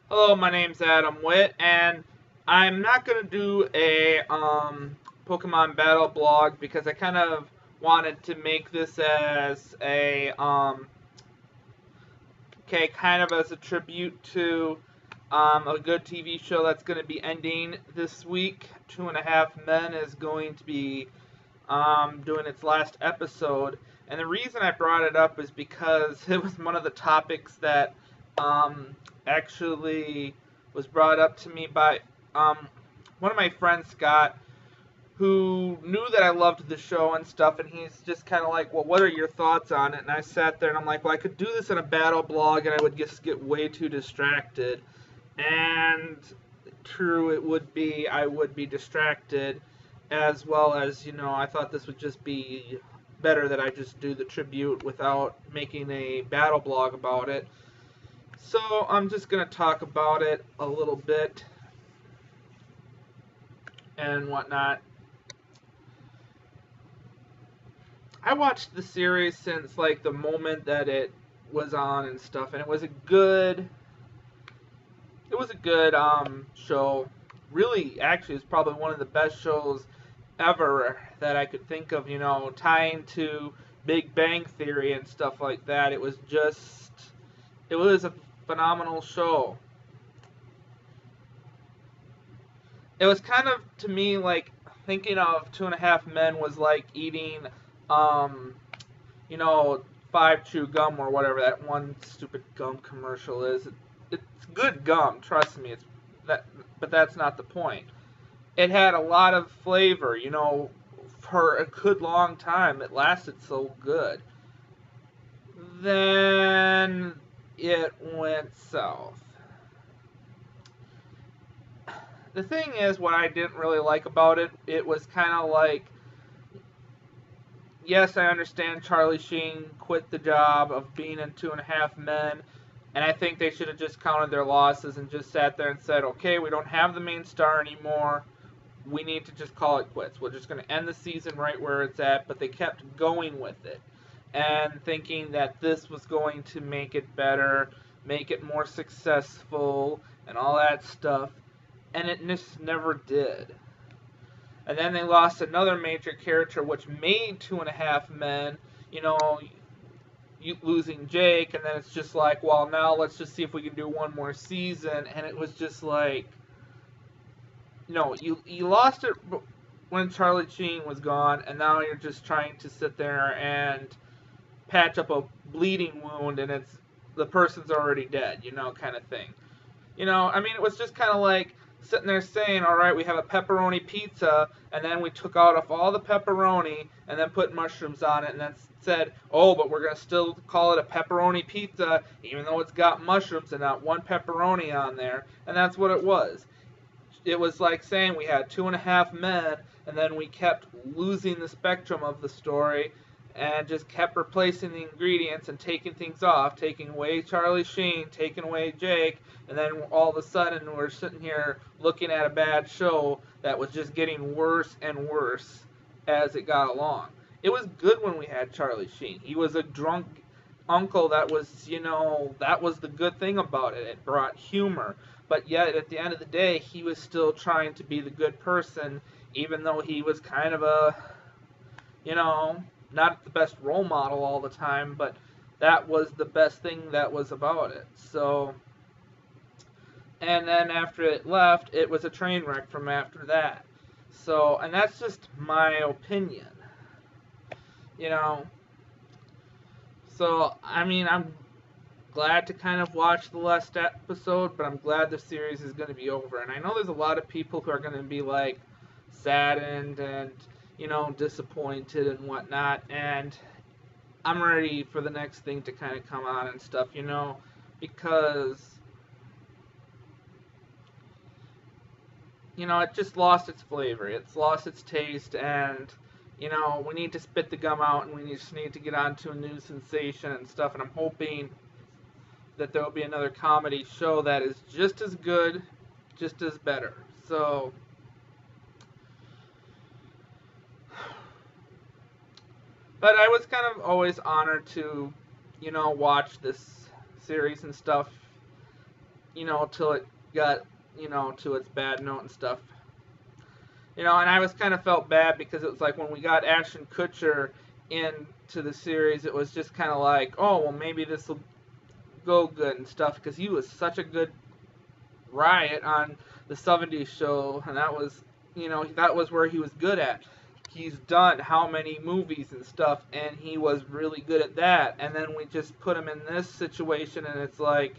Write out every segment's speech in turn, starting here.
Hello, my name's Adam Witt, and I'm not going to do a Pokemon Battle blog because I kind of wanted to make this as kind of as a tribute to a good TV show that's going to be ending this week. Two and a Half Men is going to be doing its last episode. And the reason I brought it up is because it was one of the topics that actually was brought up to me by one of my friends, Scott, who knew that I loved the show and stuff, and he's just kind of like, well, what are your thoughts on it? And I sat there and I'm like, well, I could do this in a battle blog, and I would just get way too distracted. And true, I would be distracted, as well as, I thought this would just be better that I just do the tribute without making a battle blog about it. So I'm just going to talk about it a little bit and whatnot. I watched the series since like the moment that it was on and stuff, and it was a good show. Really, actually, it's probably one of the best shows ever that I could think of. Tying to Big Bang Theory and stuff like that. It was a phenomenal show. It was kind of to me like thinking of Two and a Half Men was like eating, um, you know, five chew gum or whatever that one stupid gum commercial is. It's good gum, trust me. It's that, but that's not the point. It had a lot of flavor, for a good long time. It lasted so good. Then it went south. The thing is, what I didn't really like about it, it was kind of like, yes, I understand Charlie Sheen quit the job of being in Two and a Half Men, and I think they should have just counted their losses and just sat there and said, okay, we don't have the main star anymore. We need to just call it quits. We're just going to end the season right where it's at, but they kept going with it and thinking that this was going to make it better, make it more successful, and all that stuff, and it just never did. And then they lost another major character, which made Two and a Half Men, you know, losing Jake, and then it's just like, well, now let's just see if we can do one more season, and it was just like, you lost it when Charlie Sheen was gone, and now you're just trying to sit there and patch up a bleeding wound, and it's the person's already dead, kind of thing. I mean, it was just kind of like sitting there saying, all right, we have a pepperoni pizza, and then we took out of all the pepperoni and then put mushrooms on it, and then said, oh, but we're going to still call it a pepperoni pizza, even though it's got mushrooms and not one pepperoni on there. And that's what it was. It was like saying we had Two and a Half Men, and then we kept losing the spectrum of the story and just kept replacing the ingredients and taking things off, taking away Charlie Sheen, taking away Jake, and then all of a sudden we're sitting here looking at a bad show that was just getting worse and worse as it got along. It was good when we had Charlie Sheen. He was a drunk uncle that was, that was the good thing about it. It brought humor. But yet, at the end of the day, he was still trying to be the good person, even though he was kind of a, you know, not the best role model all the time, but that was the best thing that was about it. So, and then after it left, it was a train wreck from after that. So, and that's just my opinion, you know. So, I mean, I'm glad to kind of watch the last episode, but I'm glad the series is going to be over. And I know there's a lot of people who are going to be like saddened and, disappointed and whatnot. And I'm ready for the next thing to kind of come on and stuff, because, it just lost its flavor. It's lost its taste, and, we need to spit the gum out, and we just need to get on to a new sensation and stuff. And I'm hoping that there will be another comedy show that is just as good, just as better. So, but I was kind of always honored to, watch this series and stuff. till it got, to its bad note and stuff. And I was kind of felt bad because it was like when we got Ashton Kutcher into the series, it was just kind of like, oh, well, maybe this will go good and stuff, because he was such a good riot on the '70s show, and that was where he was good at. He's done how many movies and stuff, and he was really good at that. And then we just put him in this situation, and it's like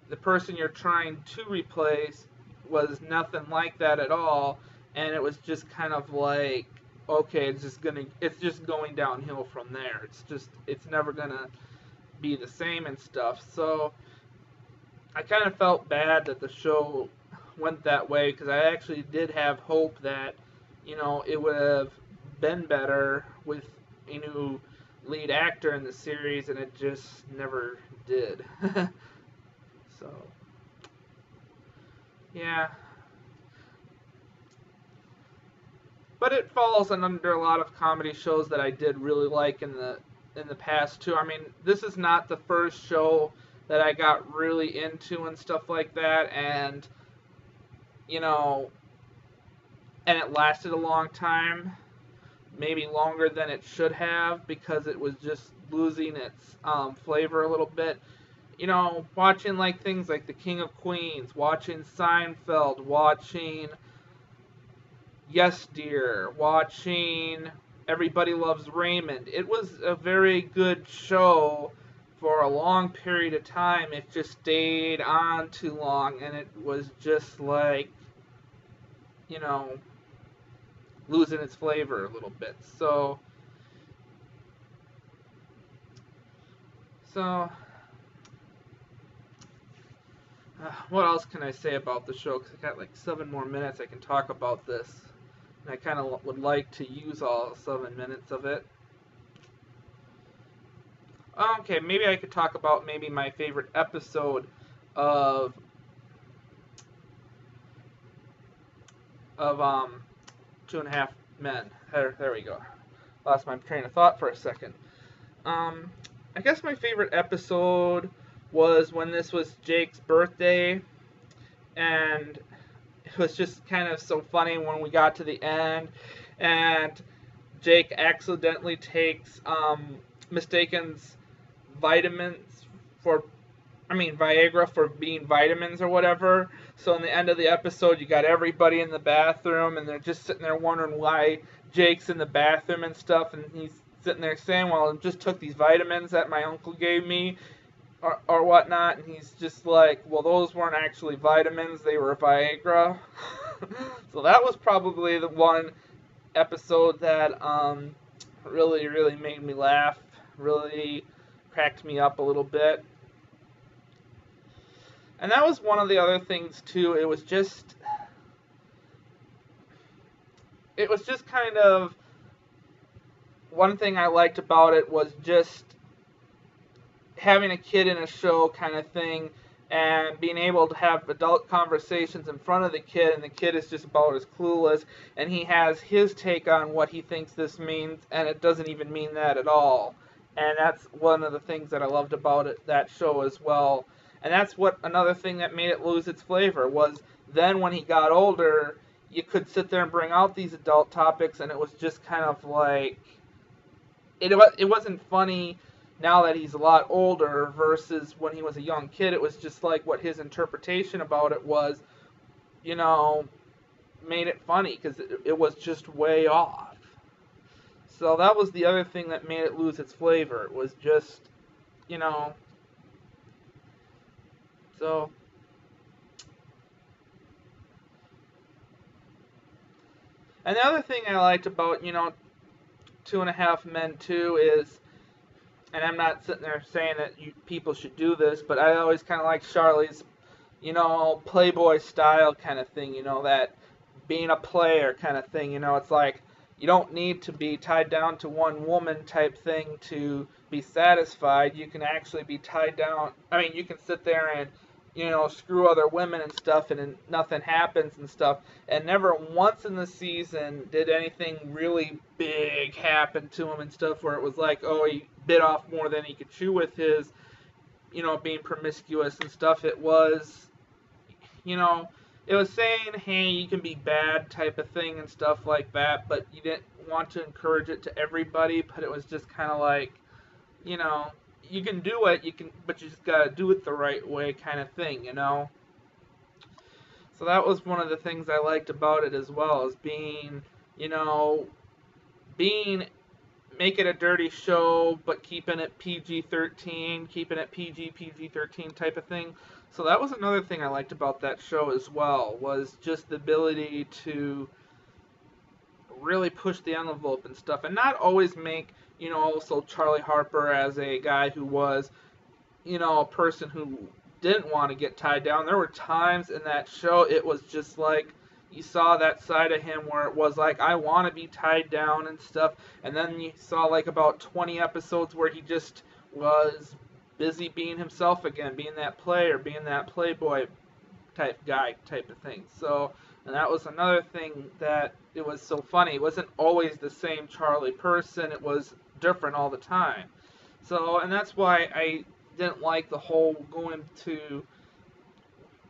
the person you're trying to replace was nothing like that at all, and it was just kind of like, okay, it's just going downhill from there. It's never gonna be the same and stuff. So I kind of felt bad that the show went that way, because I actually did have hope that it would have been better with a new lead actor in the series, and it just never did. So yeah, but it falls under a lot of comedy shows that I did really like in the past too. I mean, this is not the first show that I got really into and stuff like that, and and it lasted a long time, maybe longer than it should have, because it was just losing its flavor a little bit. Watching like things like The King of Queens, watching Seinfeld, watching Yes Dear, watching Everybody Loves Raymond. It was a very good show for a long period of time. It just stayed on too long, and it was just like, losing its flavor a little bit. So what else can I say about the show? Because I got like 7 more minutes I can talk about this. And I kind of would like to use all 7 minutes of it. Okay, maybe I could talk about maybe my favorite episode of Two and a Half Men. There we go. Lost my train of thought for a second. I guess my favorite episode was when this was Jake's birthday, and it was just kind of so funny when we got to the end, and Jake accidentally takes Mistaken's Viagra for being vitamins or whatever. So in the end of the episode, you got everybody in the bathroom, and they're just sitting there wondering why Jake's in the bathroom and stuff, and he's sitting there saying, well, I just took these vitamins that my uncle gave me, or whatnot, and he's just like, well, those weren't actually vitamins, they were Viagra. So that was probably the one episode that really, really made me laugh, really cracked me up a little bit. And that was one of the other things too. It was just kind of, one thing I liked about it was just having a kid in a show kind of thing, and being able to have adult conversations in front of the kid, and the kid is just about as clueless, and he has his take on what he thinks this means, and it doesn't even mean that at all. And that's one of the things that I loved about that show as well. And that's another thing that made it lose its flavor, was then when he got older, you could sit there and bring out these adult topics, and it was just kind of like, it wasn't funny now that he's a lot older versus when he was a young kid. It was just like what his interpretation about it was, made it funny, because it was just way off. So that was the other thing that made it lose its flavor. It was just, so. And the other thing I liked about, Two and a Half Men too is, and I'm not sitting there saying that people should do this, but I always kind of like Charlie's, Playboy style kind of thing, that being a player kind of thing, it's like, you don't need to be tied down to one woman type thing to be satisfied. You can actually be tied down, you can sit there and, screw other women and stuff, and nothing happens and stuff. And never once in the season did anything really big happen to him and stuff, where it was like, oh, he bit off more than he could chew with his being promiscuous and stuff. It was, it was saying, hey, you can be bad type of thing and stuff like that, but you didn't want to encourage it to everybody. But it was just kind of like, you know, you can do it, but you just gotta do it the right way, kind of thing. So that was one of the things I liked about it as well, as being, you know, being make it a dirty show, but keeping it PG-13, keeping it PG-13 type of thing. So that was another thing I liked about that show as well, was just the ability to really push the envelope and stuff, and not always make, also Charlie Harper as a guy who was, a person who didn't want to get tied down. There were times in that show it was just like you saw that side of him where it was like, I want to be tied down and stuff, and then you saw like about 20 episodes where he just was busy being himself again, being that player, being that playboy type guy type of thing. So, and that was another thing that it was so funny. It wasn't always the same Charlie person. It was different all the time. So, and that's why I didn't like the whole going to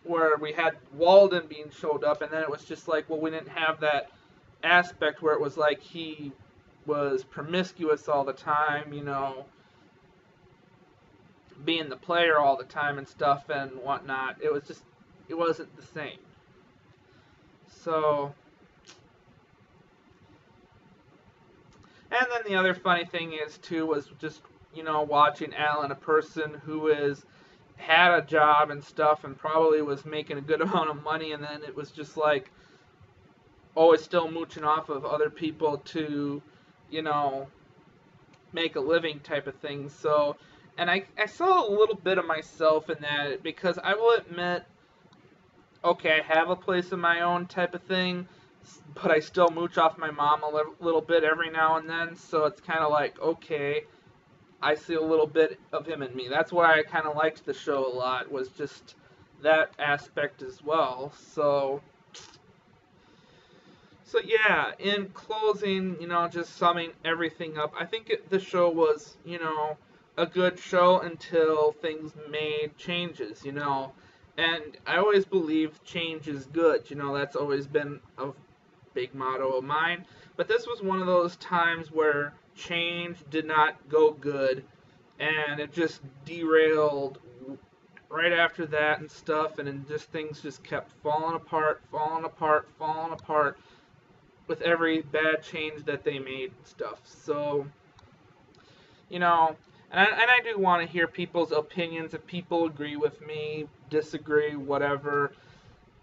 where we had Walden being showed up, and then it was just like, well, we didn't have that aspect where it was like he was promiscuous all the time, being the player all the time and stuff and whatnot. It was just, it wasn't the same. So, and then the other funny thing is too was just, watching Alan, a person who had a job and stuff and probably was making a good amount of money, and then it was just like always still mooching off of other people to, make a living type of thing. So, and I saw a little bit of myself in that, because I will admit, okay, I have a place of my own type of thing, but I still mooch off my mom a little bit every now and then, so it's kind of like, okay, I see a little bit of him in me. That's why I kind of liked the show a lot, was just that aspect as well. So yeah, in closing, just summing everything up, I think the show was, a good show until things made changes, and I always believe change is good. That's always been a big motto of mine. But this was one of those times where change did not go good, and it just derailed right after that and stuff, and then just things just kept falling apart with every bad change that they made and stuff. So, and I do want to hear people's opinions. If people agree with me, disagree, whatever,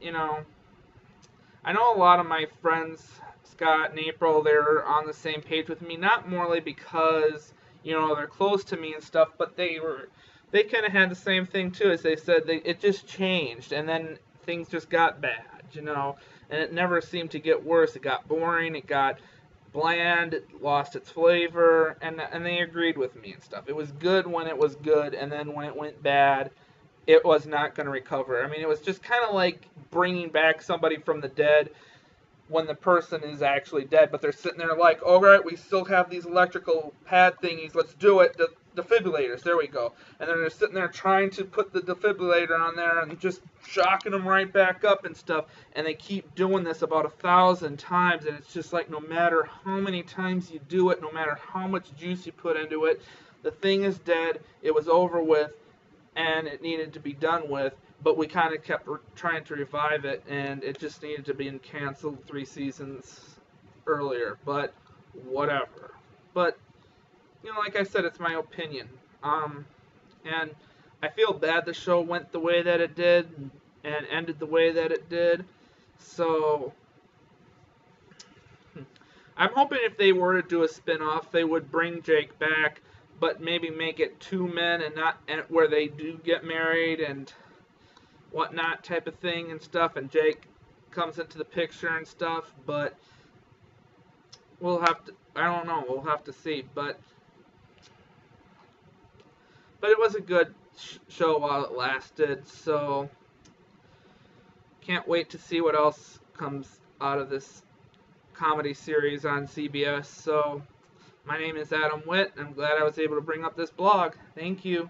I know a lot of my friends, Scott and April, they're on the same page with me, not morely because, they're close to me and stuff, but they kind of had the same thing too, as they said, it just changed, and then things just got bad, and it never seemed to get worse. It got boring, it got bland, it lost its flavor, and they agreed with me and stuff. It was good when it was good, and then when it went bad, it was not going to recover. I mean, it was just kind of like bringing back somebody from the dead when the person is actually dead, but they're sitting there like, all right, we still have these electrical pad thingies, let's do it, defibrillators, there we go. And then they're sitting there trying to put the defibrillator on there and just shocking them right back up and stuff, and they keep doing this about 1,000 times, and it's just like, no matter how many times you do it, no matter how much juice you put into it, the thing is dead, it was over with, and it needed to be done with, but we kind of kept trying to revive it, and it just needed to be canceled 3 seasons earlier, but whatever. But, like I said, it's my opinion. And I feel bad the show went the way that it did, and ended the way that it did, so I'm hoping if they were to do a spin-off, they would bring Jake back, but maybe make it 2 men and not where they do get married and whatnot type of thing and stuff, and Jake comes into the picture and stuff, but we'll have to, I don't know, we'll have to see, but it was a good show while it lasted, so can't wait to see what else comes out of this comedy series on CBS. So my name is Adam Witt. I'm glad I was able to bring up this blog. Thank you.